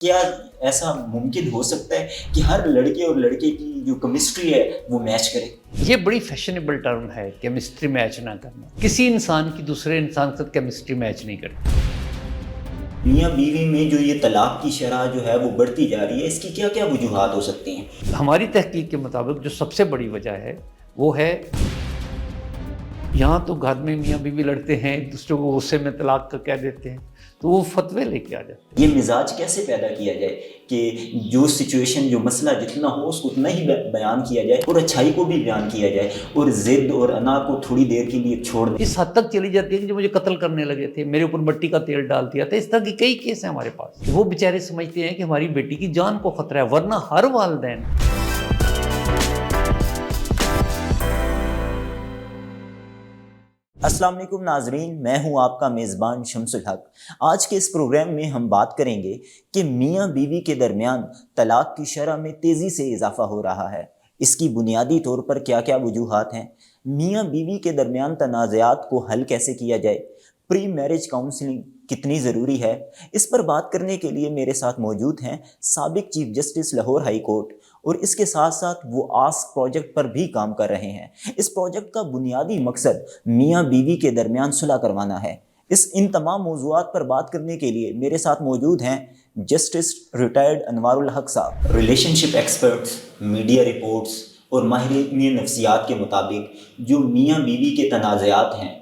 کیا ایسا ممکن ہو سکتا ہے کہ ہر لڑکے اور لڑکے کی جو کیمسٹری ہے وہ میچ کرے؟ یہ بڑی فیشنیبل ٹرم ہے کیمسٹری میچ نہ کرنا. کسی انسان کی دوسرے انسان کے ساتھ کیمسٹری میچ نہیں کرتی. میاں بیوی میں جو یہ طلاق کی شرح جو ہے وہ بڑھتی جا رہی ہے، اس کی کیا کیا وجوہات ہو سکتی ہیں؟ ہماری تحقیق کے مطابق جو سب سے بڑی وجہ ہے وہ ہے یہاں تو گھر میں میاں بیوی لڑتے ہیں، ایک دوسرے کو غصے میں طلاق کا کہہ دیتے ہیں، تو وہ فتوے لے کے آ جاتے ہیں. یہ مزاج کیسے پیدا کیا جائے کہ جو سچویشن جو مسئلہ جتنا ہو اس کو اتنا ہی بیان کیا جائے اور اچھائی کو بھی بیان کیا جائے اور ضد اور انا کو تھوڑی دیر کے لیے چھوڑ دیں؟ اس حد تک چلی جاتی ہے کہ جو مجھے قتل کرنے لگے تھے، میرے اوپر مٹی کا تیل ڈال دیا تھا. اس طرح کی کئی کیس ہیں ہمارے پاس. وہ بیچارے سمجھتے ہیں کہ ہماری بیٹی کی جان کو خطرہ ہے، ورنہ ہر والدین السلام علیکم ناظرین، میں ہوں آپ کا میزبان شمس الحق. آج کے اس پروگرام میں ہم بات کریں گے کہ میاں بیوی کے درمیان طلاق کی شرح میں تیزی سے اضافہ ہو رہا ہے. اس کی بنیادی طور پر کیا کیا وجوہات ہیں؟ میاں بیوی کے درمیان تنازعات کو حل کیسے کیا جائے؟ پری میرج کاؤنسلنگ کتنی ضروری ہے؟ اس پر بات کرنے کے لیے میرے ساتھ موجود ہیں سابق chief justice Lahore high court, اور اس کے ساتھ ساتھ وہ آسک پروجیکٹ پر بھی کام کر رہے ہیں. اس پروجیکٹ کا بنیادی مقصد میاں بیوی کے درمیان صلح کروانا ہے. ان تمام موضوعات پر بات کرنے کے لیے میرے ساتھ موجود ہیں جسٹس ریٹائرڈ انوار الحق صاحب. ریلیشن شپ ایکسپرٹس، میڈیا رپورٹس اور ماہرین نفسیات کے مطابق جو میاں بیوی کے تنازعات ہیں،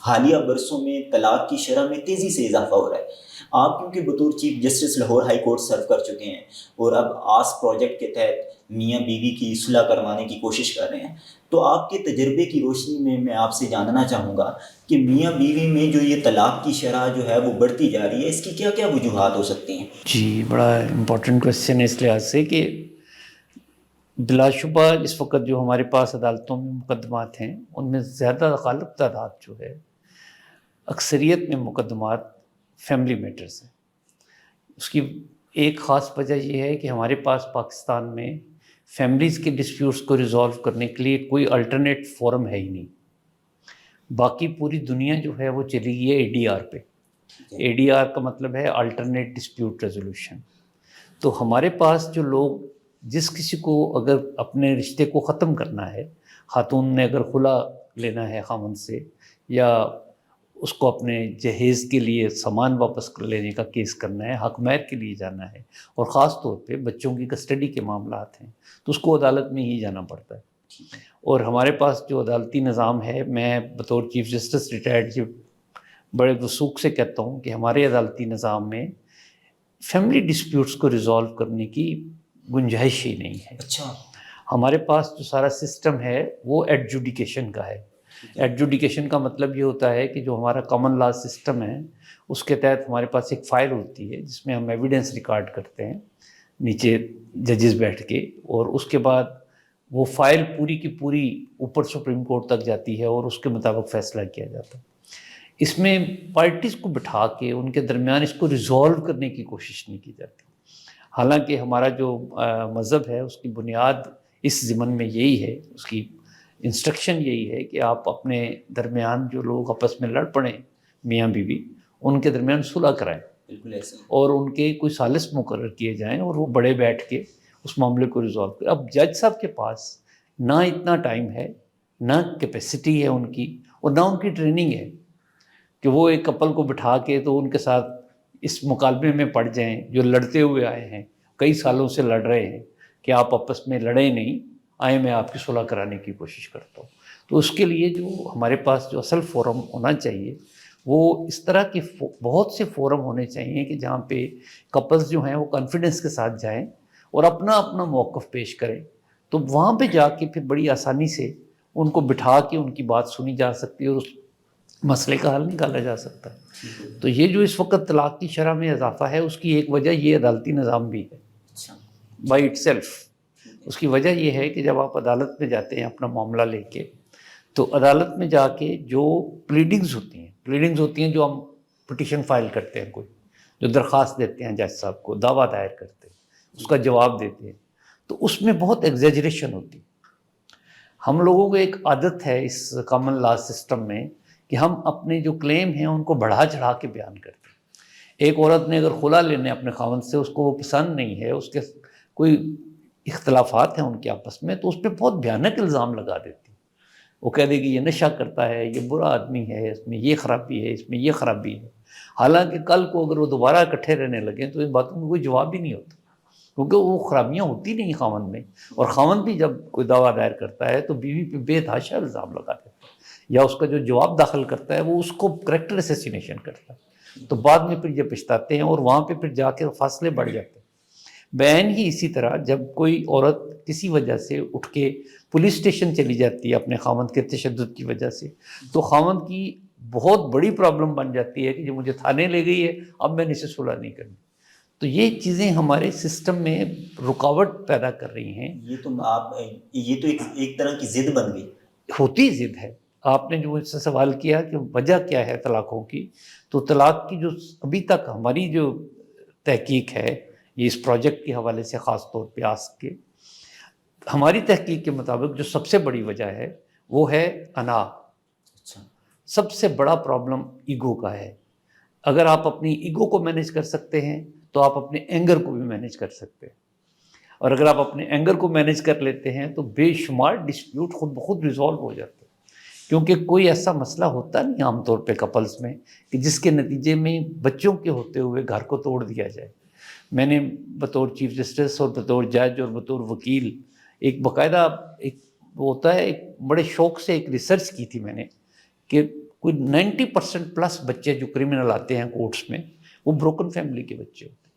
حالیہ برسوں میں طلاق کی شرح میں تیزی سے اضافہ ہو رہا ہے. آپ کیونکہ بطور chief justice Lahore high court serve کر چکے ہیں اور اب آسک پروجیکٹ کے تحت میاں بیوی کی صلح کروانے کی کوشش کر رہے ہیں، تو آپ کے تجربے کی روشنی میں آپ سے جاننا چاہوں گا کہ میاں بیوی میں جو یہ طلاق کی شرح جو ہے وہ بڑھتی جا رہی ہے، اس کی کیا کیا وجوہات ہو سکتی ہیں؟ جی، بڑا امپورٹنٹ کویسچن ہے اس لحاظ سے کہ بلا شبہ اس وقت جو ہمارے پاس عدالتوں میں مقدمات ہیں ان میں زیادہ غالب تعداد جو ہے، اکثریت میں مقدمات فیملی میٹرز ہیں. اس کی ایک خاص وجہ یہ ہے کہ ہمارے پاس پاکستان میں فیملیز کے ڈسپیوٹس کو ریزالو کرنے کے لیے کوئی الٹرنیٹ فورم ہے ہی نہیں. باقی پوری دنیا جو ہے وہ چلی گئی ہے ADR پہ. ADR کا مطلب ہے الٹرنیٹ ڈسپیوٹ ریزولوشن. تو ہمارے پاس جو لوگ، جس کسی کو اگر اپنے رشتے کو ختم کرنا ہے، خاتون نے اگر خلا لینا ہے خامن سے، یا اس کو اپنے جہیز کے لیے سامان واپس لینے کا کیس کرنا ہے، حق مہر کے لیے جانا ہے، اور خاص طور پہ بچوں کی کسٹڈی کے معاملات ہیں، تو اس کو عدالت میں ہی جانا پڑتا ہے. اور ہمارے پاس جو عدالتی نظام ہے، میں بطور چیف جسٹس ریٹائرڈ بڑے وثوق سے کہتا ہوں کہ ہمارے عدالتی نظام میں فیملی ڈسپیوٹس کو ریزالو کرنے کی گنجائش ہی نہیں ہے. اچھا. ہمارے پاس جو سارا سسٹم ہے وہ ایڈجوڈیکیشن کا ہے. ایڈجوڈیکیشن کا مطلب یہ ہوتا ہے کہ جو ہمارا کامن لا سسٹم ہے اس کے تحت ہمارے پاس ایک فائل ہوتی ہے جس میں ہم ایویڈنس ریکارڈ کرتے ہیں نیچے ججز بیٹھ کے، اور اس کے بعد وہ فائل پوری کی پوری اوپر سپریم کورٹ تک جاتی ہے اور اس کے مطابق فیصلہ کیا جاتا ہے. اس میں پارٹیز کو بٹھا کے ان کے درمیان اس کو ریزالو کرنے کی کوشش نہیں کی جاتی. حالانکہ ہمارا جو مذہب ہے اس کی بنیاد اس ضمن میں یہی ہے، اس کی انسٹرکشن یہی ہے کہ آپ اپنے درمیان جو لوگ آپس میں لڑ پڑیں میاں بیوی، ان کے درمیان صلح کرائیں. بالکل ایسے. اور ان کے کوئی ثالث مقرر کیے جائیں اور وہ بڑے بیٹھ کے اس معاملے کو ریزالو کریں. اب جج صاحب کے پاس نہ اتنا ٹائم ہے، نہ کیپیسٹی ہے ان کی، اور نہ ان کی ٹریننگ ہے کہ وہ ایک کپل کو بٹھا کے تو ان کے ساتھ اس مکالمے میں پڑ جائیں جو لڑتے ہوئے آئے ہیں، کئی سالوں سے لڑ رہے ہیں، کہ آپ آپس میں لڑیں نہیں، آئے میں آپ کی صلح کرانے کی کوشش کرتا ہوں. تو اس کے لیے جو ہمارے پاس جو اصل فورم ہونا چاہیے وہ اس طرح کے بہت سے فورم ہونے چاہیے کہ جہاں پہ کپلز جو ہیں وہ کانفیڈنس کے ساتھ جائیں اور اپنا اپنا موقف پیش کریں. تو وہاں پہ جا کے پھر بڑی آسانی سے ان کو بٹھا کے ان کی بات سنی جا سکتی ہے اور اس مسئلے کا حل نکالا جا سکتا ہے. تو یہ جو اس وقت طلاق کی شرح میں اضافہ ہے اس کی ایک وجہ یہ عدالتی نظام بھی ہے بائی اٹ سیلف. اس کی وجہ یہ ہے کہ جب آپ عدالت میں جاتے ہیں اپنا معاملہ لے کے، تو عدالت میں جا کے جو پلیڈنگز ہوتی ہیں جو ہم پٹیشن فائل کرتے ہیں، کوئی جو درخواست دیتے ہیں جج صاحب کو، دعویٰ دائر کرتے ہیں، اس کا جواب دیتے ہیں، تو اس میں بہت ایگزیجریشن ہوتی ہے. ہم لوگوں کو ایک عادت ہے اس کامن لا سسٹم میں کہ ہم اپنے جو کلیم ہیں ان کو بڑھا چڑھا کے بیان کرتے ہیں. ایک عورت نے اگر خلا لینے اپنے خاوند سے، اس کو وہ پسند نہیں ہے، اس کے کوئی اختلافات ہیں ان کے آپس میں، تو اس پہ بہت بھیانک الزام لگا دیتی. وہ کہہ دے گی یہ نشہ کرتا ہے، یہ برا آدمی ہے، اس میں یہ خرابی ہے، اس میں یہ خرابی ہے. حالانکہ کل کو اگر وہ دوبارہ اکٹھے رہنے لگیں تو ان باتوں میں کوئی جواب ہی نہیں ہوتا، کیونکہ وہ خرابیاں ہوتی نہیں خاوند میں. اور خاوند بھی جب کوئی دعویٰ دائر کرتا ہے تو بیوی پہ بے تحاشا الزام لگا دیتا ہے، یا اس کا جو جواب داخل کرتا ہے وہ اس کو کریکٹر اسیسینیشن کرتا ہے. تو بعد میں پھر یہ پچھتاتے ہیں اور وہاں پہ پھر جا کے فاصلے بڑھ جاتے ہیں. بین ہی اسی طرح جب کوئی عورت کسی وجہ سے اٹھ کے پولیس اسٹیشن چلی جاتی ہے اپنے خاوند کے تشدد کی وجہ سے، تو خاوند کی بہت بڑی پرابلم بن جاتی ہے کہ جو مجھے تھانے لے گئی ہے، اب میں نے اسے صلح نہیں کرنی. تو یہ چیزیں ہمارے سسٹم میں رکاوٹ پیدا کر رہی ہیں. یہ تو ایک طرح کی ضد بن گئی. ہوتی ضد ہے. آپ نے جو مجھ سے سوال کیا کہ وجہ کیا ہے طلاقوں کی، تو طلاق کی جو ابھی تک ہماری جو تحقیق ہے، یہ اس پروجیکٹ کے حوالے سے خاص طور پہ آسک کے، ہماری تحقیق کے مطابق جو سب سے بڑی وجہ ہے وہ ہے انا. اچھا. سب سے بڑا پرابلم ایگو کا ہے. اگر آپ اپنی ایگو کو مینیج کر سکتے ہیں تو آپ اپنے اینگر کو بھی مینیج کر سکتے ہیں، اور اگر آپ اپنے اینگر کو مینیج کر لیتے ہیں تو بے شمار ڈسپیوٹ خود بخود ریزالو ہو جاتے ہیں. کیونکہ کوئی ایسا مسئلہ ہوتا نہیں عام طور پہ کپلز میں کہ جس کے نتیجے میں بچوں کے ہوتے ہوئے گھر کو توڑ دیا جائے. میں نے بطور چیف جسٹس اور بطور جج اور بطور وکیل ایک باقاعدہ ایک وہ ہوتا ہے، ایک بڑے شوق سے ایک ریسرچ کی تھی میں نے کہ کوئی 90% پلس بچے جو کرمنل آتے ہیں کورٹس میں وہ بروکن فیملی کے بچے ہوتے ہیں.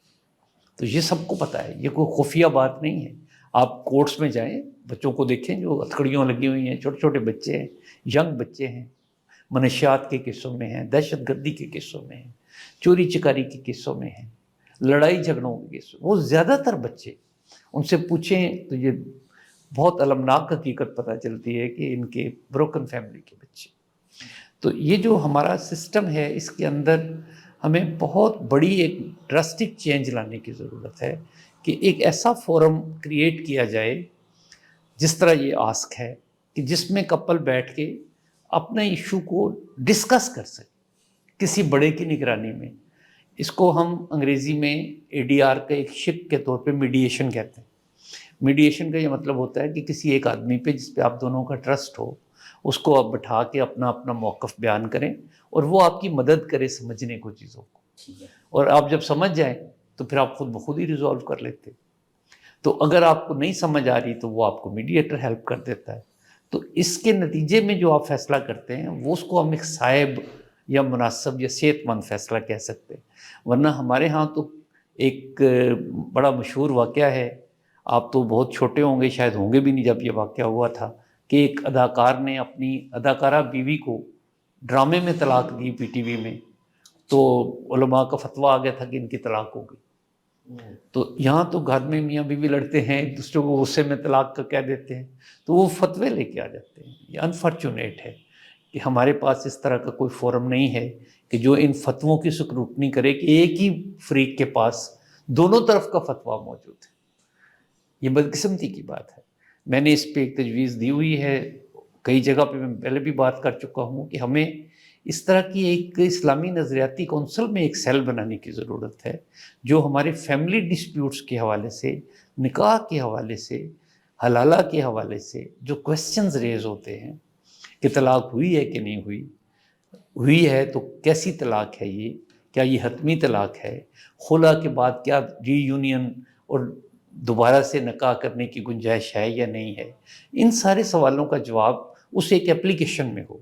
تو یہ سب کو پتہ ہے، یہ کوئی خفیہ بات نہیں ہے. آپ کورٹس میں جائیں، بچوں کو دیکھیں جو ہتھکڑیوں لگی ہوئی ہیں، چھوٹے چھوٹے بچے ہیں، ینگ بچے ہیں، منشیات کے کیسوں میں ہیں، دہشت گردی کے کیسوں میں ہیں، چوری چکاری کے کیسوں میں ہیں، لڑائی جھگڑوں کے کیسوں. وہ زیادہ تر بچے ان سے پوچھیں تو یہ بہت المناک حقیقت پتہ چلتی ہے کہ ان کے بروکن فیملی کے بچے. تو یہ جو ہمارا سسٹم ہے اس کے اندر ہمیں بہت بڑی ایک ڈراسٹک چینج لانے کی ضرورت ہے کہ ایک ایسا فورم کریٹ کیا جائے جس طرح یہ آسک ہے کہ جس میں کپل بیٹھ کے اپنا ایشو کو ڈسکس کر سکے کسی بڑے کی نگرانی میں. اس کو ہم انگریزی میں ADR کا ایک شق کے طور پہ میڈیشن کہتے ہیں. میڈیشن کا یہ مطلب ہوتا ہے کہ کسی ایک آدمی پہ جس پہ آپ دونوں کا ٹرسٹ ہو، اس کو آپ بٹھا کے اپنا اپنا موقف بیان کریں اور وہ آپ کی مدد کرے سمجھنے کو چیزوں کو. اور آپ جب سمجھ جائیں تو پھر آپ خود بخود ہی ریزالو کر لیتے. تو اگر آپ کو نہیں سمجھ آ رہی تو وہ آپ کو میڈیٹر ہیلپ کر دیتا ہے. تو اس کے نتیجے میں جو آپ فیصلہ کرتے ہیں وہ اس کو ہم ایک صائب یا مناسب یا صحت مند فیصلہ کہہ سکتے ہیں. ورنہ ہمارے ہاں تو ایک بڑا مشہور واقعہ ہے، آپ تو بہت چھوٹے ہوں گے، شاید ہوں گے بھی نہیں جب یہ واقعہ ہوا تھا، کہ ایک اداکار نے اپنی اداکارہ بیوی کو ڈرامے میں طلاق دی PTV میں. تو علماء کا فتویٰ آ گیا تھا کہ ان کی طلاق ہو گئی. تو یہاں تو گھر میں میاں بیوی لڑتے ہیں، ایک دوسرے کو غصے میں طلاق کا کہہ دیتے ہیں، تو وہ فتوے لے کے آ جاتے ہیں. یہ انفارچونیٹ ہے کہ ہمارے پاس اس طرح کا کوئی فورم نہیں ہے کہ جو ان فتووں کی سکروٹنی کرے کہ ایک ہی فریق کے پاس دونوں طرف کا فتویٰ موجود ہے. یہ بدقسمتی کی بات ہے. میں نے اس پہ ایک تجویز دی ہوئی ہے، کئی جگہ پہ میں پہلے بھی بات کر چکا ہوں کہ ہمیں اس طرح کی ایک اسلامی نظریاتی کونسل میں ایک سیل بنانے کی ضرورت ہے جو ہمارے فیملی ڈسپیوٹس کے حوالے سے، نکاح کے حوالے سے، حلالہ کے حوالے سے جو کویسچنز ریز ہوتے ہیں کہ طلاق ہوئی ہے کہ نہیں ہوئی، ہوئی ہے تو کیسی طلاق ہے، یہ کیا یہ حتمی طلاق ہے، خلا کے بعد کیا ری یونین اور دوبارہ سے نکاح کرنے کی گنجائش ہے یا نہیں ہے، ان سارے سوالوں کا جواب اس ایک اپلیکیشن میں ہو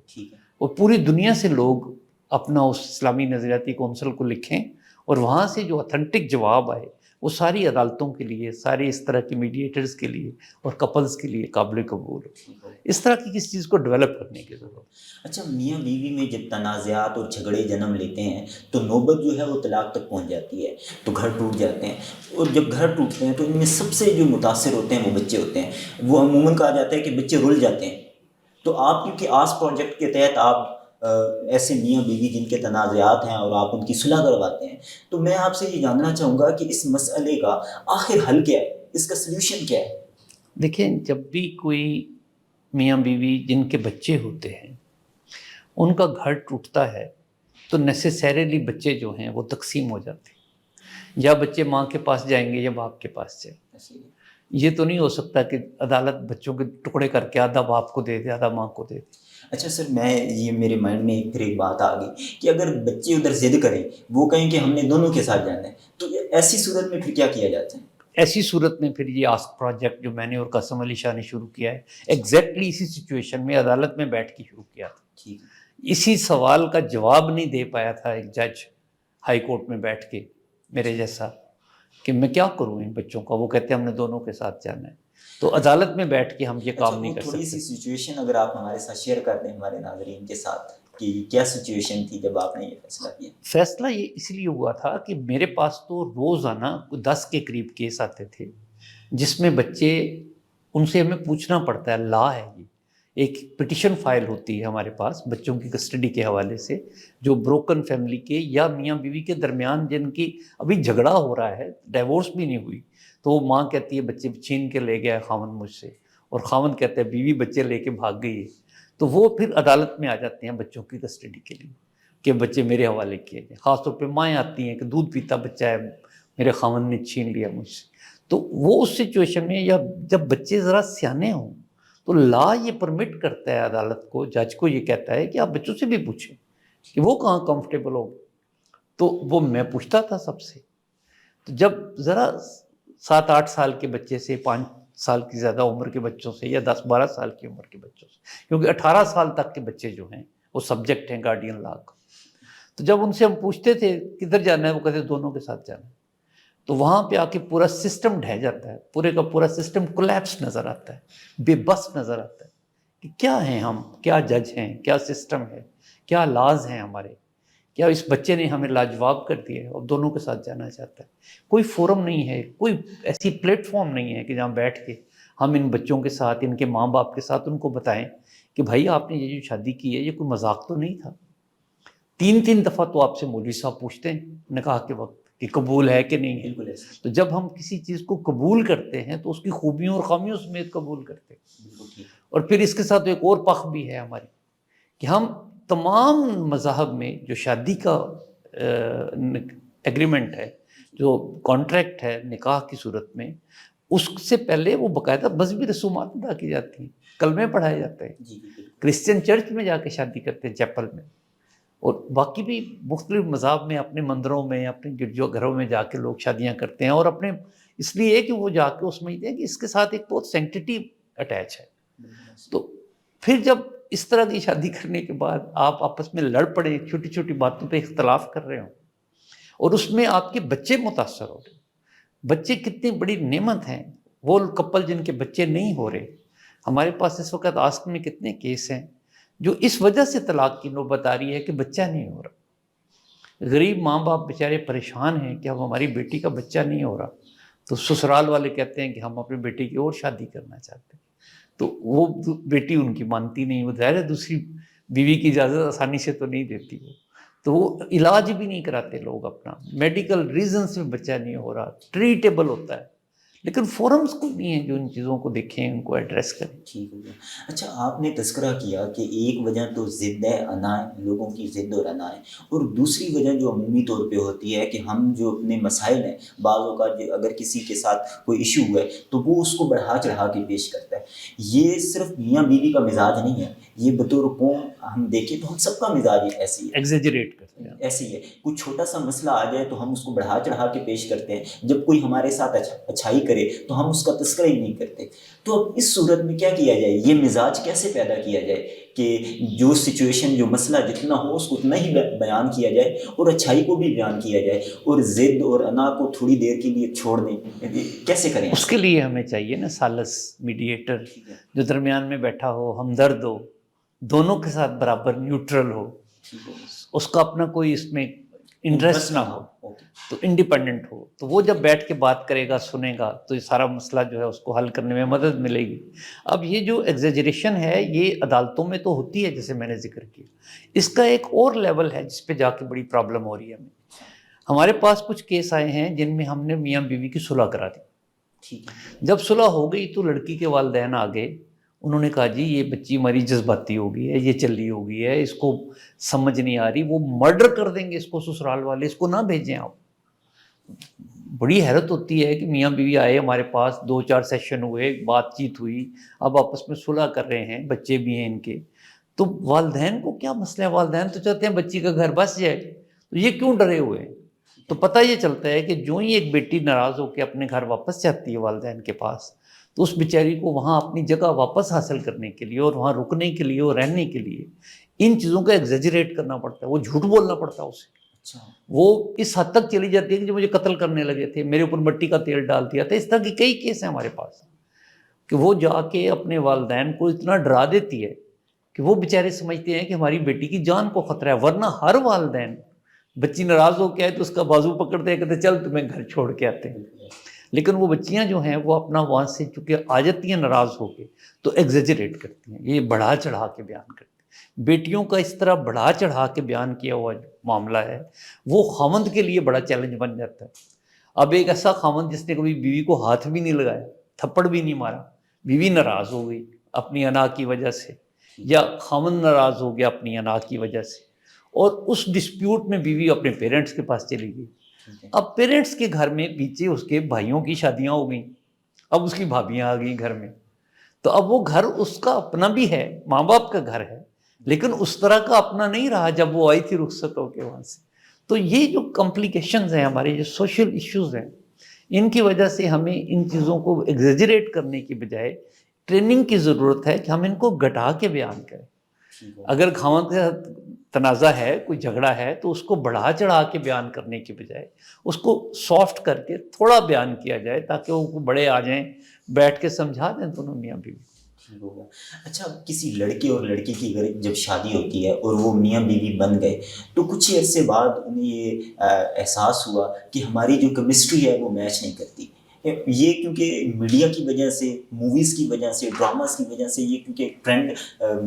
اور پوری دنیا سے لوگ اپنا اس اسلامی نظریاتی کونسل کو لکھیں اور وہاں سے جو اتھینٹک جواب آئے وہ ساری عدالتوں کے لیے، سارے اس طرح کے میڈیٹرز کے لیے اور کپلز کے لیے قابل قبول ہو. اس طرح کی کسی چیز کو ڈیولپ کرنے کی ضرورت. اچھا، میاں بیوی میں جب تنازعات اور جھگڑے جنم لیتے ہیں تو نوبت جو ہے وہ طلاق تک پہنچ جاتی ہے، تو گھر ٹوٹ جاتے ہیں. اور جب گھر ٹوٹتے ہیں تو ان میں سب سے جو متاثر ہوتے ہیں وہ بچے ہوتے ہیں. وہ عموماً کہا جاتا ہے کہ بچے رل جاتے ہیں. تو آپ کیونکہ آس پروجیکٹ کے تحت آپ ایسے میاں بیوی جن کے تنازعات ہیں اور آپ ان کی صلح کرواتے ہیں، تو میں آپ سے یہ جاننا چاہوں گا کہ اس مسئلے کا آخر حل کیا ہے، اس کا سلیوشن کیا ہے؟ دیکھیں، جب بھی کوئی میاں بیوی جن کے بچے ہوتے ہیں ان کا گھر ٹوٹتا ہے تو نیسیسریلی بچے جو ہیں وہ تقسیم ہو جاتے ہیں، یا بچے ماں کے پاس جائیں گے یا باپ کے پاس جائیں گے۔ یہ تو نہیں ہو سکتا کہ عدالت بچوں کے ٹکڑے کر کے آدھا باپ کو دے دے آدھا ماں کو دے دے۔ اچھا سر، یہ میرے مائنڈ میں پھر ایک بات آ گئی کہ اگر بچے ادھر ضد کریں، وہ کہیں کہ ہم نے دونوں کے ساتھ جانا ہے، تو ایسی صورت میں پھر کیا کیا جاتا ہے؟ ایسی صورت میں پھر یہ آسک پروجیکٹ جو میں نے اور قاسم علی شاہ نے شروع کیا ہے، ایگزیکٹلی اسی سچویشن میں عدالت میں بیٹھ کے شروع کیا تھا۔ ٹھیک ہے۔ اسی سوال کا جواب نہیں دے پایا تھا ایک جج ہائی کورٹ میں بیٹھ کے میرے جیسا، کہ میں کیا کروں ان بچوں کا، وہ کہتے ہیں ہم نے دونوں کے ساتھ جانا ہے۔ تو عدالت میں بیٹھ کے ہم یہ کام نہیں کر تھوڑی سی سکتے۔ سچویشن اگر آپ ہمارے ساتھ شیئر کر دیں ہمارے ناظرین کے ساتھ کہ کیا سچویشن تھی جب آپ نے یہ فیصلہ کیا؟ فیصلہ یہ اس لیے ہوا تھا کہ میرے پاس تو روزانہ 10 کے قریب کیس آتے تھے جس میں بچے، ان سے ہمیں پوچھنا پڑتا ہے، لا ہے یہ ایک پٹیشن فائل ہوتی ہے ہمارے پاس بچوں کی کسٹڈی کے حوالے سے، جو بروکن فیملی کے یا میاں بیوی کے درمیان جن کی ابھی جھگڑا ہو رہا ہے، ڈیورس بھی نہیں ہوئی، تو وہ ماں کہتی ہے بچے چھین کے لے گیا خاوند مجھ سے، اور خاوند کہتا ہے بیوی بچے لے کے بھاگ گئی ہے، تو وہ پھر عدالت میں آ جاتے ہیں بچوں کی کسٹڈی کے لیے کہ بچے میرے حوالے کیے گئے۔ خاص طور پہ مائیں آتی ہیں کہ دودھ پیتا بچہ ہے، میرے خاوند نے چھین لیا مجھ سے۔ تو وہ اس سچویشن میں، یا جب بچے ذرا سیانے ہوں تو لا یہ پرمٹ کرتا ہے عدالت کو، جج کو یہ کہتا ہے کہ آپ بچوں سے بھی پوچھیں کہ وہ کہاں کمفرٹیبل ہو۔ تو وہ میں پوچھتا تھا سب سے۔ تو جب ذرا 7-8 سال کے بچے سے، 5 سال کی زیادہ عمر کے بچوں سے، یا 10-12 سال کی عمر کے بچوں سے، کیونکہ 18 سال تک کے بچے جو ہیں وہ سبجیکٹ ہیں گارڈین لا کا، تو جب ان سے ہم پوچھتے تھے کدھر جانا ہے، وہ کہتے دونوں کے ساتھ جانا ہے۔ تو وہاں پہ آ کے پورا سسٹم ڈھہ جاتا ہے، پورے کا پورا سسٹم کولیپس نظر آتا ہے، بے بس نظر آتا ہے کہ کیا ہیں ہم، کیا جج ہیں، کیا سسٹم ہے، کیا لاز ہیں ہمارے، کیا اس بچے نے ہمیں لاجواب کر دیا ہے اور دونوں کے ساتھ جانا چاہتا ہے۔ کوئی فورم نہیں ہے، کوئی ایسی پلیٹ فارم نہیں ہے کہ جہاں بیٹھ کے ہم ان بچوں کے ساتھ، ان کے ماں باپ کے ساتھ ان کو بتائیں کہ بھائی آپ نے یہ جو شادی کی ہے یہ کوئی مذاق تو نہیں تھا۔ 3 دفعہ تو آپ سے مولوی صاحب پوچھتے ہیں نکاح کے وقت کہ قبول ہے کہ نہیں ہے۔ بالکل ایسا۔ تو جب ہم کسی چیز کو قبول کرتے ہیں تو اس کی خوبیوں اور خامیوں سمیت قبول کرتے ہیں۔ بالکل ٹھیک۔ اور پھر اس کے ساتھ ایک اور پخ بھی ہے ہماری کہ ہم تمام مذاہب میں جو شادی کا ایگریمنٹ ہے، جو کانٹریکٹ ہے نکاح کی صورت میں، اس سے پہلے وہ باقاعدہ مذہبی رسومات ادا کی جاتی ہیں، کلمے پڑھائے جاتے ہیں، جی بالکل۔ کرسچن چرچ میں جا کے شادی کرتے ہیں، چیپل میں، اور باقی بھی مختلف مذاہب میں اپنے مندروں میں، اپنے گرجو گھروں میں جا کے لوگ شادیاں کرتے ہیں، اور اپنے اس لیے کہ وہ جا کے اس سمجھتے ہیں کہ اس کے ساتھ ایک بہت سینکٹیٹی اٹیچ ہے۔ تو پھر جب اس طرح کی شادی کرنے کے بعد آپ آپس میں لڑ پڑے، چھوٹی چھوٹی باتوں پہ اختلاف کر رہے ہوں، اور اس میں آپ کے بچے متاثر ہو رہے، بچے کتنی بڑی نعمت ہیں، وہ کپل جن کے بچے نہیں ہو رہے۔ ہمارے پاس اس وقت آسک میں کتنے کیس ہیں جو اس وجہ سے طلاق کی نوبت آ رہی ہے کہ بچہ نہیں ہو رہا۔ غریب ماں باپ بیچارے پریشان ہیں کہ اب ہماری بیٹی کا بچہ نہیں ہو رہا، تو سسرال والے کہتے ہیں کہ ہم اپنی بیٹی کی اور شادی کرنا چاہتے ہیں، تو وہ بیٹی ان کی مانتی نہیں، وہ ظاہر ہے دوسری بیوی کی اجازت آسانی سے تو نہیں دیتی وہ، تو وہ علاج بھی نہیں کراتے لوگ اپنا، میڈیکل ریزنس میں بچہ نہیں ہو رہا، ٹریٹیبل ہوتا ہے، لیکن فورمز کوئی نہیں ہیں جو ان چیزوں کو دیکھیں، ان کو ایڈریس کریں۔ ٹھیک ہو گیا۔ اچھا، آپ نے تذکرہ کیا کہ ایک وجہ تو ضد ہے، انا ہے، لوگوں کی ضد اور انا ہے، اور دوسری وجہ جو عمومی طور پہ ہوتی ہے کہ ہم جو اپنے مسائل ہیں، بعض اوقات اگر کسی کے ساتھ کوئی ایشو ہے تو وہ اس کو بڑھا چڑھا کے پیش کرتا ہے۔ یہ صرف میاں بیوی کا مزاج نہیں ہے، یہ بطور قوم ہم دیکھیں تو ہم سب کا مزاج ایسی ہے، ایگزیجریٹ کرتے ہیں۔ ایسی ہے۔ کوئی چھوٹا سا مسئلہ آ جائے تو ہم اس کو بڑھا چڑھا کے پیش کرتے ہیں، جب کوئی ہمارے ساتھ اچھائی کرے تو ہم اس کا تذکرہ ہی نہیں کرتے۔ تو اب اس صورت میں کیا کیا جائے، یہ مزاج کیسے پیدا کیا جائے کہ جو سچویشن، جو مسئلہ جتنا ہو اس کو اتنا ہی بیان کیا جائے اور اچھائی کو بھی بیان کیا جائے، اور ضد اور انا کو تھوڑی دیر کے لیے چھوڑ دیں، کیسے کریں؟ اس کے لیے ہمیں چاہیے نا سالس، میڈیٹر، جو درمیان میں بیٹھا ہو، ہمدرد ہو، دونوں کے ساتھ برابر نیوٹرل ہو، اس کا اپنا کوئی اس میں انٹرسٹ نہ ہو، تو انڈیپینڈنٹ ہو، تو وہ جب بیٹھ کے بات کرے گا، سنے گا، تو یہ سارا مسئلہ جو ہے اس کو حل کرنے میں مدد ملے گی۔ اب یہ جو ایگزیجریشن ہے یہ عدالتوں میں تو ہوتی ہے جیسے میں نے ذکر کیا، اس کا ایک اور لیول ہے جس پہ جا کے بڑی پرابلم ہو رہی ہے ہمیں۔ ہمارے پاس کچھ کیس آئے ہیں جن میں ہم نے میاں بیوی کی صلح کرا دی، جب صلح ہو گئی تو لڑکی کے والدین آ گئے انہوں نے کہا جی یہ بچی ہماری جذباتی ہو گئی ہے، یہ چلی ہو گئی ہے، اس کو سمجھ نہیں آ رہی، وہ مرڈر کر دیں گے اس کو سسرال والے، اس کو نہ بھیجیں آپ۔ بڑی حیرت ہوتی ہے کہ میاں بیوی آئے ہمارے پاس، 2-4 سیشن ہوئے، بات چیت ہوئی، اب آپس میں صلح کر رہے ہیں، بچے بھی ہیں ان کے، تو والدین کو کیا مسئلہ ہے؟ والدین تو چاہتے ہیں بچی کا گھر بس جائے، تو یہ کیوں ڈرے ہوئے ہیں؟ تو پتہ یہ چلتا ہے کہ جو ہی ایک بیٹی ناراض ہو کے اپنے گھر واپس جاتی ہے والدین کے پاس، تو اس بیچاری کو وہاں اپنی جگہ واپس حاصل کرنے کے لیے اور وہاں رکنے کے لیے اور رہنے کے لیے ان چیزوں کا ایگزیجریٹ کرنا پڑتا ہے، وہ جھوٹ بولنا پڑتا ہے اسے۔ اچھا، وہ اس حد تک چلی جاتی ہے کہ جو مجھے قتل کرنے لگے تھے، میرے اوپر مٹی کا تیل ڈال دیا تھا، اس طرح کی کئی کیس ہیں ہمارے پاس، کہ وہ جا کے اپنے والدین کو اتنا ڈرا دیتی ہے کہ وہ بیچارے سمجھتے ہیں کہ ہماری بیٹی کی جان کو خطرہ ہے، ورنہ ہر والدین بچی ناراض ہو کے آئے تو اس کا بازو پکڑتے ہیں، کہتے چل تمہیں گھر چھوڑ کے آتے ہیں۔ لیکن وہ بچیاں جو ہیں وہ اپنا وہاں سے چونکہ آ جاتی ہیں ناراض ہو کے، تو ایگزیجریٹ کرتی ہیں، یہ بڑھا چڑھا کے بیان کرتی ہیں۔ بیٹیوں کا اس طرح بڑھا چڑھا کے بیان کیا ہوا جو معاملہ ہے وہ خاوند کے لیے بڑا چیلنج بن جاتا ہے۔ اب ایک ایسا خاوند جس نے کبھی بیوی کو ہاتھ بھی نہیں لگایا، تھپڑ بھی نہیں مارا، بیوی ناراض ہو گئی اپنی انا کی وجہ سے، یا خاوند ناراض ہو گیا اپنی انا کی وجہ سے، اور اس ڈسپیوٹ میں بیوی اپنے پیرنٹس کے پاس چلی گئی۔ اب پیرنٹس کے گھر میں پیچھے اس کے بھائیوں کی شادیاں ہو گئیں، اب اس کی بھابیاں آ گئیں گھر میں، تو اب وہ گھر اس کا اپنا بھی ہے، ماں باپ کا گھر ہے، لیکن اس طرح کا اپنا نہیں رہا جب وہ آئی تھی رخصت ہو کے وہاں سے۔ تو یہ جو کمپلیکیشنز ہیں، ہمارے جو سوشل ایشوز ہیں، ان کی وجہ سے ہمیں ان چیزوں کو ایگزیجریٹ کرنے کی بجائے ٹریننگ کی ضرورت ہے کہ ہم ان کو گھٹا کے بیان کریں۔ اگر خاوند کے ساتھ تنازع ہے، کوئی جھگڑا ہے، تو اس کو بڑھا چڑھا کے بیان کرنے کی بجائے اس کو سافٹ کر کے تھوڑا بیان کیا جائے، تاکہ وہ بڑے آ جائیں، بیٹھ کے سمجھا دیں دونوں میاں بیوی۔ ہوگا۔ اچھا، کسی لڑکے اور لڑکی کی اگر جب شادی ہوتی ہے اور وہ میاں بیوی بن گئے، تو کچھ ہی عرصے بعد انہیں یہ احساس ہوا کہ ہماری جو کیمسٹری ہے وہ میچ نہیں کرتی۔ یہ کیونکہ میڈیا کی وجہ سے، موویز کی وجہ سے، ڈراماز کی وجہ سے یہ کیونکہ ایک ٹرینڈ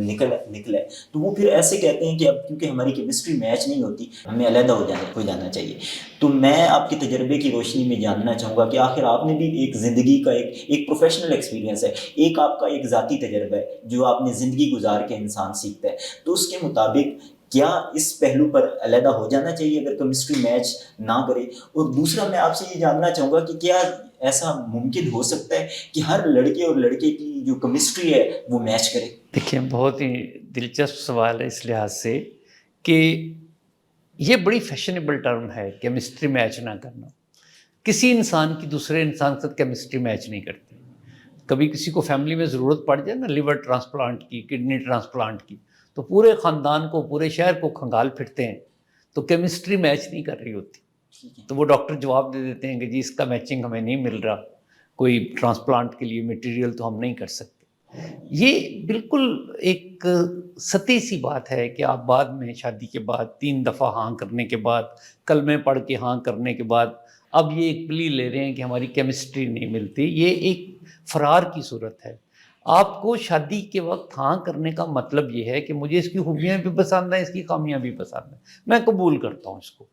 نکلا ہے، تو وہ پھر ایسے کہتے ہیں کہ اب کیونکہ ہماری کیمسٹری میچ نہیں ہوتی، ہمیں علیحدہ ہو جانا چاہیے۔ تو میں آپ کے تجربے کی روشنی میں جاننا چاہوں گا کہ آخر آپ نے بھی ایک زندگی کا ایک پروفیشنل ایکسپیرینس ہے، ایک آپ کا ایک ذاتی تجربہ ہے جو آپ نے زندگی گزار کے انسان سیکھتا ہے، تو اس کے مطابق کیا اس پہلو پر علیحدہ ہو جانا چاہیے اگر کیمسٹری میچ نہ کرے؟ اور دوسرا میں آپ سے یہ جاننا چاہوں گا کہ کیا ایسا ممکن ہو سکتا ہے کہ ہر لڑکے اور لڑکے کی جو کیمسٹری ہے وہ میچ کرے؟ دیکھیں، بہت ہی دلچسپ سوال ہے اس لحاظ سے کہ یہ بڑی فیشنیبل ٹرم ہے کیمسٹری میچ نہ کرنا۔ کسی انسان کی دوسرے انسان کے ساتھ کیمسٹری میچ نہیں کرتی۔ کبھی کسی کو فیملی میں ضرورت پڑ جائے نا لیور ٹرانسپلانٹ کی، کڈنی ٹرانسپلانٹ کی، تو پورے خاندان کو، پورے شہر کو کھنگال پھرتے ہیں، تو کیمسٹری میچ نہیں کر رہی ہوتی، تو وہ ڈاکٹر جواب دے دیتے ہیں کہ جی اس کا میچنگ ہمیں نہیں مل رہا، کوئی ٹرانسپلانٹ کے لیے میٹیریل تو ہم نہیں کر سکتے۔ یہ بالکل ایک سطحی سی بات ہے کہ آپ بعد میں شادی کے بعد 3 دفعہ ہاں کرنے کے بعد، کلمے پڑھ کے ہاں کرنے کے بعد، اب یہ ایک پلی لے رہے ہیں کہ ہماری کیمسٹری نہیں ملتی۔ یہ ایک فرار کی صورت ہے۔ آپ کو شادی کے وقت ہاں کرنے کا مطلب یہ ہے کہ مجھے اس کی خوبیاں بھی پسند ہیں، اس کی خامیاں بھی پسند ہیں، میں قبول کرتا ہوں اس کو۔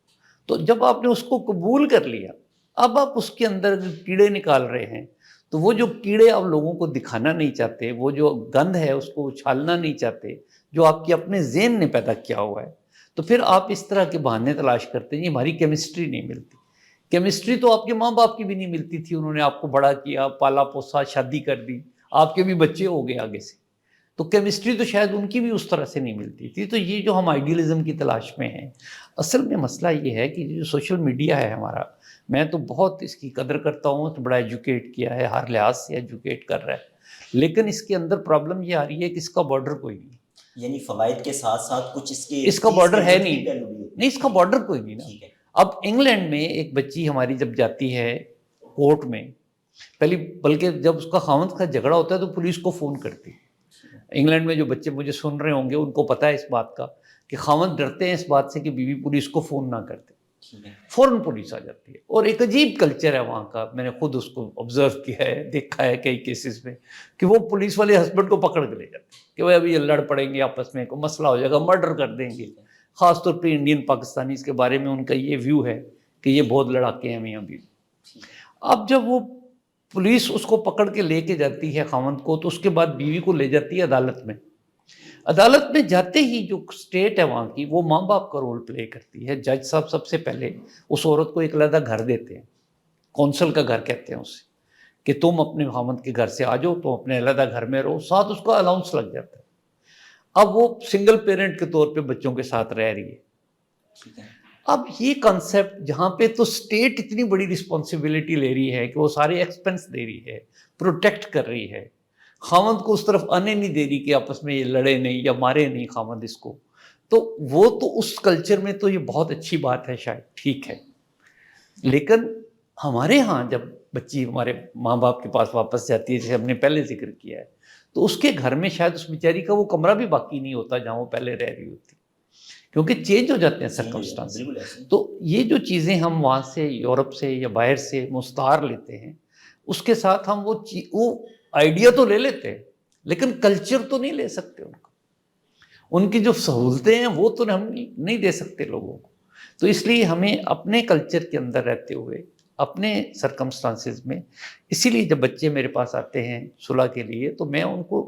تو جب آپ نے اس کو قبول کر لیا، اب آپ اس کے اندر کیڑے نکال رہے ہیں، تو وہ جو کیڑے آپ لوگوں کو دکھانا نہیں چاہتے، وہ جو گند ہے اس کو اچھالنا نہیں چاہتے، جو آپ کے اپنے ذہن نے پیدا کیا ہوا ہے، تو پھر آپ اس طرح کے بہانے تلاش کرتے ہیں، ہماری کیمسٹری نہیں ملتی۔ کیمسٹری تو آپ کے ماں باپ کی بھی نہیں ملتی تھی، انہوں نے آپ کو بڑا کیا، پالا پوسا، شادی کر دی، آپ کے بھی بچے ہو گئے آگے سے، تو کیمسٹری تو شاید ان کی بھی اس طرح سے نہیں ملتی تھی۔ تو یہ جو ہم آئیڈیلزم کی تلاش میں ہیں، اصل میں مسئلہ یہ ہے کہ جو سوشل میڈیا ہے ہمارا، میں تو بہت اس کی قدر کرتا ہوں، تو بڑا ایجوکیٹ کیا ہے، ہر لحاظ سے ایجوکیٹ کر رہا ہے، لیکن اس کے اندر پرابلم یہ آ رہی ہے کہ اس کا بارڈر کوئی نہیں، یعنی فوائد کے ساتھ ساتھ کچھ اس کا بارڈر ہے نہیں، اس کا بارڈر کوئی نہیں نا۔ ٹھیک ہے۔ اب انگلینڈ میں ایک بچی ہماری جب جاتی ہے کورٹ میں، پہلی، بلکہ جب اس کا خاوند کا جھگڑا ہوتا ہے تو پولیس کو فون کرتی ہے۔ انگلینڈ میں جو بچے مجھے سن رہے ہوں گے ان کو پتہ ہے اس بات کا کہ خاوند ڈرتے ہیں اس بات سے کہ بیوی پولیس کو فون نہ کرتے، فوراً پولیس آ جاتی ہے۔ اور ایک عجیب کلچر ہے وہاں کا، میں نے خود اس کو آبزرو کیا ہے، دیکھا ہے کئی کیسز میں، کہ وہ پولیس والے ہسبینڈ کو پکڑ کے لے جاتے ہیں کہ وہ ابھی یہ لڑ پڑیں گے آپس میں، کوئی مسئلہ ہو جائے گا، مرڈر کر دیں گے۔ خاص طور پہ انڈین پاکستانیز کے بارے میں ان کا یہ ویو ہے کہ یہ بہت لڑاکے ہیں میاں بیوی۔ اب جب وہ پولیس اس کو پکڑ کے لے کے جاتی ہے خاوند کو، تو اس کے بعد بیوی کو لے جاتی ہے عدالت میں. عدالت میں جاتے ہی جو اسٹیٹ ہے وہاں کی، وہ ماں باپ کا رول پلے کرتی ہے. جج صاحب سب سے پہلے اس عورت کو ایک علیحدہ گھر دیتے ہیں، کونسل کا گھر کہتے ہیں اسے، کہ تم اپنے خاوند کے گھر سے آ جاؤ، تم اپنے علیحدہ گھر میں رہو. ساتھ اس کا الاؤنس لگ جاتا ہے. اب وہ سنگل پیرنٹ کے طور پہ بچوں کے ساتھ رہ رہی ہے. اب یہ کانسیپٹ جہاں پہ تو اسٹیٹ اتنی بڑی رسپانسبلٹی لے رہی ہے کہ وہ سارے ایکسپنس دے رہی ہے، پروٹیکٹ کر رہی ہے، خاوند کو اس طرف آنے نہیں دے رہی کہ آپس میں یہ لڑے نہیں یا مارے نہیں خاوند اس کو. تو وہ تو اس کلچر میں تو یہ بہت اچھی بات ہے، شاید ٹھیک ہے. لیکن ہمارے ہاں جب بچی ہمارے ماں باپ کے پاس واپس جاتی ہے، جیسے ہم نے پہلے ذکر کیا ہے، تو اس کے گھر میں شاید اس بیچاری کا وہ کمرہ بھی باقی نہیں ہوتا جہاں وہ پہلے رہ رہی ہوتی، کیونکہ چینج ہو جاتے ہیں سرکمسٹانس. تو یہ جو چیزیں ہم وہاں سے یورپ سے یا باہر سے مستعار لیتے ہیں، اس کے ساتھ ہم وہ آئیڈیا تو لے لیتے ہیں، لیکن کلچر تو نہیں لے سکتے ان کا. ان کی جو سہولتیں ہیں وہ تو ہم نہیں دے سکتے لوگوں کو. تو اس لیے ہمیں اپنے کلچر کے اندر رہتے ہوئے اپنے سرکمسٹانسز میں، اسی لیے جب بچے میرے پاس آتے ہیں صلح کے لیے، تو میں ان کو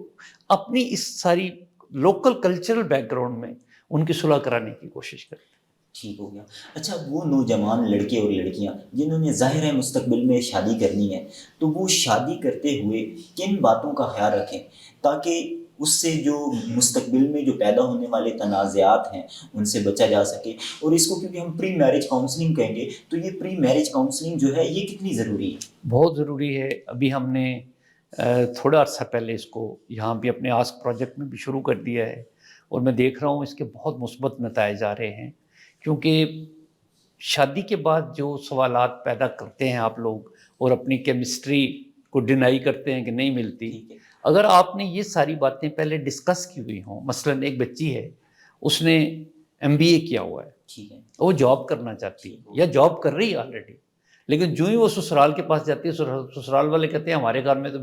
اپنی اس ساری لوکل کلچرل بیک گراؤنڈ میں ان کی صلح کرانے کی کوشش کرتے ہیں. ٹھیک ہو گیا. اچھا، وہ نوجوان لڑکے اور لڑکیاں جنہوں نے ظاہر ہے مستقبل میں شادی کرنی ہے، تو وہ شادی کرتے ہوئے کن باتوں کا خیال رکھیں تاکہ اس سے جو مستقبل میں جو پیدا ہونے والے تنازعات ہیں ان سے بچا جا سکے؟ اور اس کو کیونکہ ہم پری میرج کاؤنسلنگ کہیں گے، تو یہ پری میرج کاؤنسلنگ جو ہے یہ کتنی ضروری ہے؟ بہت ضروری ہے. ابھی ہم نے تھوڑا عرصہ پہلے اس کو یہاں بھی اپنے آسک پروجیکٹ میں بھی شروع کر دیا ہے، اور میں دیکھ رہا ہوں اس کے بہت مثبت نتائج آ رہے ہیں. کیونکہ شادی کے بعد جو سوالات پیدا کرتے ہیں آپ لوگ، اور اپنی کیمسٹری کو ڈینائی کرتے ہیں کہ نہیں ملتی، اگر آپ نے یہ ساری باتیں پہلے ڈسکس کی ہوئی ہوں. مثلاً ایک بچی ہے، اس نے MBA کیا ہوا ہے، وہ جاب کرنا چاہتی ہے یا جاب کر رہی ہے آلریڈی، لیکن جو ہی وہ سسرال کے پاس جاتی ہے، سسرال والے کہتے ہیں ہمارے گھر میں تو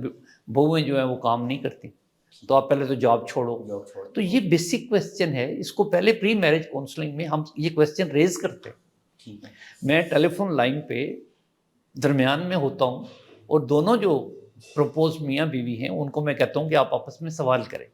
بہویں جو ہیں وہ کام نہیں کرتی، تو آپ پہلے تو جاب چھوڑو. تو یہ بیسک کویسچن ہے، اس کو پہلے پری میرج کاؤنسلنگ میں ہم یہ کویسچن ریز کرتے ہیں. میں ٹیلی فون لائن پہ درمیان میں ہوتا ہوں، اور دونوں جو پروپوز میاں بیوی ہیں ان کو میں کہتا ہوں کہ آپ آپس میں سوال کریں،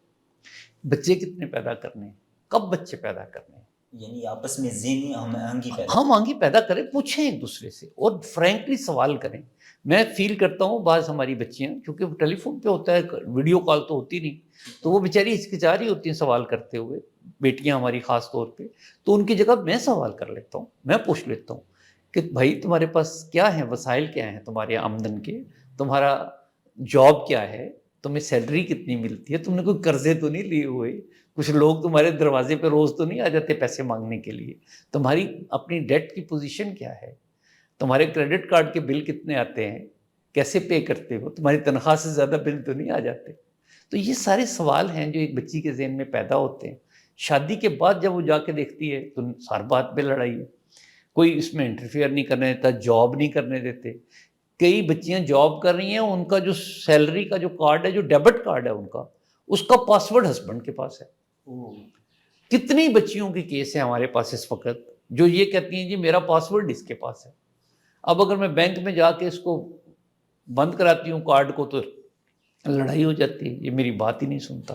بچے کتنے پیدا کرنے ہیں، کب بچے پیدا کرنے ہیں، یعنی آپس میں ذہنی ہم آنگی پیدا کریں، پوچھیں ایک دوسرے سے اور فرینکلی سوال کریں. میں فیل کرتا ہوں بعض ہماری بچیاں، کیونکہ ٹیلی فون پہ ہوتا ہے، ویڈیو کال تو ہوتی نہیں، تو وہ بیچاری ہچکچا رہی ہوتی ہیں سوال کرتے ہوئے، بیٹیاں ہماری خاص طور پہ. تو ان کی جگہ میں سوال کر لیتا ہوں، میں پوچھ لیتا ہوں کہ بھائی تمہارے پاس کیا ہیں، وسائل کیا ہیں تمہارے آمدن کے، تمہارا جاب کیا ہے، تمہیں سیلری کتنی ملتی ہے، تم نے کوئی قرضے تو نہیں لیے ہوئے، کچھ لوگ تمہارے دروازے پہ روز تو نہیں آ جاتے پیسے مانگنے کے لیے، تمہاری اپنی ڈیٹ کی پوزیشن کیا ہے، تمہارے کریڈٹ کارڈ کے بل کتنے آتے ہیں، کیسے پے کرتے ہو، تمہاری تنخواہ سے زیادہ بل تو نہیں آ جاتے. تو یہ سارے سوال ہیں جو ایک بچی کے ذہن میں پیدا ہوتے ہیں. شادی کے بعد جب وہ جا کے دیکھتی ہے تو ہر بات پہ لڑائی ہے، کوئی اس میں انٹرفیئر نہیں کرنے دیتا، جاب نہیں کرنے دیتے. کئی بچیاں جاب کر رہی ہیں، ان کا جو سیلری کا جو کارڈ ہے، جو ڈیبٹ کارڈ ہے ان کا، اس کا پاسورڈ ہسبینڈ کے پاس ہے. کتنی بچیوں کے کیس ہیں ہمارے پاس اس وقت جو یہ کہتی ہیں جی میرا پاسورڈ اس کے پاس ہے. اب اگر میں بینک میں جا کے اس کو بند کراتی ہوں کارڈ کو تو لڑائی ہو جاتی ہے، یہ میری بات ہی نہیں سنتا.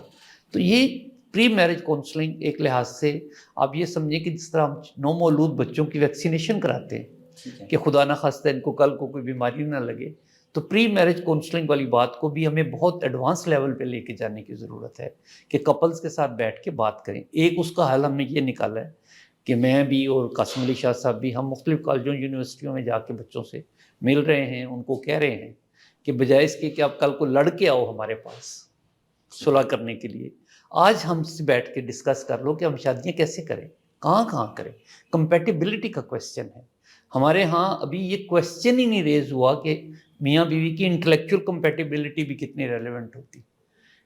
تو یہ پری میرج کاؤنسلنگ ایک لحاظ سے آپ یہ سمجھیں کہ جس طرح ہم نومولود بچوں کی ویکسینیشن کراتے ہیں کہ خدا نہ خواستہ ان کو کل کو کوئی بیماری نہ لگے، تو پری میرج کاؤنسلنگ والی بات کو بھی ہمیں بہت ایڈوانس لیول پہ لے کے جانے کی ضرورت ہے کہ کپلز کے ساتھ بیٹھ کے بات کریں. ایک اس کا حل ہم نے یہ نکالا ہے کہ میں بھی اور قاسم علی شاہ صاحب بھی، ہم مختلف کالجوں یونیورسٹیوں میں جا کے بچوں سے مل رہے ہیں، ان کو کہہ رہے ہیں کہ بجائے اس کے کہ آپ کل کو لڑ کے آؤ ہمارے پاس صلح کرنے کے لیے، آج ہم سے بیٹھ کے ڈسکس کر لو کہ ہم شادیاں کیسے کریں، کہاں کریں. کمپیٹیبلٹی کا کویسچن ہے ہمارے ہاں. ابھی یہ کویسچن ہی نہیں ریز ہوا کہ میاں بیوی کی انٹلیکچوئل کمپیٹیبلٹی بھی کتنی ریلیونٹ ہوتی.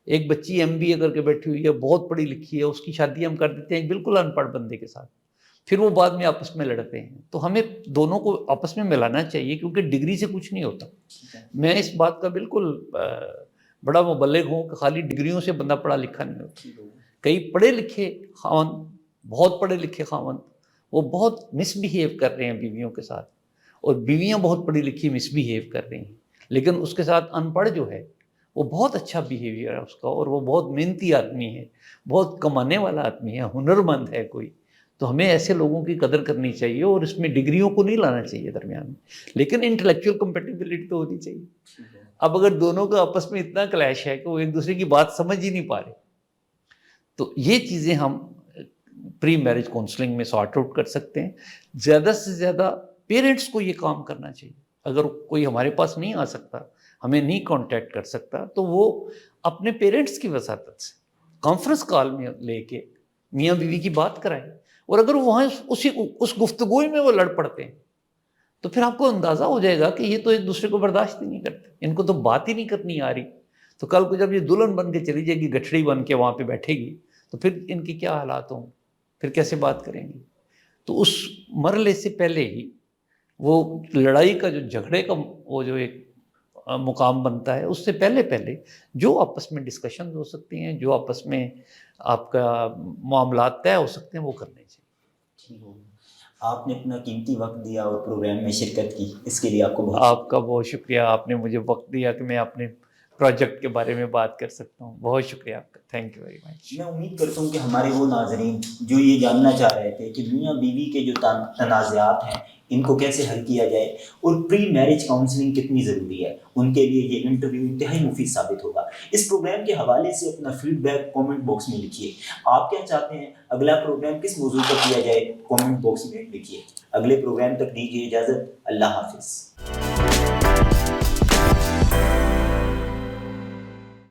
ایک بچی MBA کر کے بیٹھی ہوئی ہے، بہت پڑھی لکھی ہے، اس کی شادی ہم کر دیتے ہیں ایک بالکل ان پڑھ بندے کے ساتھ، پھر وہ بعد میں آپس میں لڑتے ہیں. تو ہمیں دونوں کو آپس میں ملانا چاہیے، کیونکہ ڈگری سے کچھ نہیں ہوتا. میں اس بات کا بالکل بڑا مبلغ ہوں کہ خالی ڈگریوں سے بندہ پڑھا لکھا نہیں ہوتا. کئی پڑھے لکھے خاوند، بہت پڑھے لکھے خاوند، وہ بہت مس بیہیو کر رہے ہیں بیویوں کے ساتھ، اور بیویاں بہت پڑھی لکھی مس بیہیو کر رہی ہیں. لیکن اس کے ساتھ ان پڑھ جو ہے وہ بہت اچھا بیہیویئر ہے اس کا، اور وہ بہت محنتی آدمی ہے، بہت کمانے والا آدمی ہے، ہنرمند ہے کوئی، تو ہمیں ایسے لوگوں کی قدر کرنی چاہیے، اور اس میں ڈگریوں کو نہیں لانا چاہیے درمیان میں، لیکن انٹلیکچوئل کمپیٹیبلٹی تو ہونی چاہیے۔ اب اگر دونوں کا آپس میں اتنا کلیش ہے کہ وہ ایک دوسرے کی بات سمجھ ہی نہیں پا رہے، تو یہ چیزیں ہم پری میرج کاؤنسلنگ میں سارٹ آؤٹ کر سکتے ہیں۔ زیادہ سے زیادہ پیرنٹس کو یہ کام کرنا چاہیے۔ اگر کوئی ہمارے پاس نہیں آ سکتا، ہمیں نہیں کانٹیکٹ کر سکتا، تو وہ اپنے پیرنٹس کی وساطت سے کانفرنس کال میں لے کے میاں بیوی کی بات کرائیں، اور اگر وہاں اس گفتگو میں وہ لڑ پڑتے ہیں تو پھر آپ کو اندازہ ہو جائے گا کہ یہ تو ایک دوسرے کو برداشت ہی نہیں کرتے، ان کو تو بات ہی نہیں کرنی آ رہی۔ تو کل کو جب یہ دلہن بن کے چلی جائے گی، گٹھڑی بن کے وہاں پہ بیٹھے گی، تو پھر ان کی کیا حالات ہوں، پھر کیسے بات کریں گی؟ تو اس مرحلے سے پہلے ہی وہ لڑائی کا جو جھگڑے کا وہ جو ایک مقام بنتا ہے، اس سے پہلے جو آپس میں ڈسکشن ہو سکتی ہیں، جو آپس میں آپ کا معاملات طے ہو سکتے ہیں، وہ کرنے چاہیے۔ آپ نے اپنا قیمتی وقت دیا اور پروگرام میں شرکت کی، اس کے لیے آپ کو بہت آپ کا بہت شکریہ، آپ نے مجھے وقت دیا کہ میں اپنے پروجیکٹ کے بارے میں بات کر سکتا ہوں۔ بہت شکریہ آپ کا، تھینک یو ویری مچ۔ میں امید کرتا ہوں کہ ہمارے وہ ناظرین جو یہ جاننا چاہ رہے تھے کہ میاں بیوی کے جو تنازعات ہیں ان کو کیسے حل کیا جائے اور پری میرج کاؤنسلنگ کتنی ضروری ہے، ان کے لیے یہ انٹرویو انتہائی مفید ثابت ہوگا۔ اس پروگرام کے حوالے سے اپنا فیڈ بیک کامنٹ باکس میں لکھیے۔ آپ کیا چاہتے ہیں اگلا پروگرام کس موضوع پر کیا جائے، کامنٹ باکس میں لکھیے۔ اگلے پروگرام تک دیجیے اجازت، اللہ حافظ۔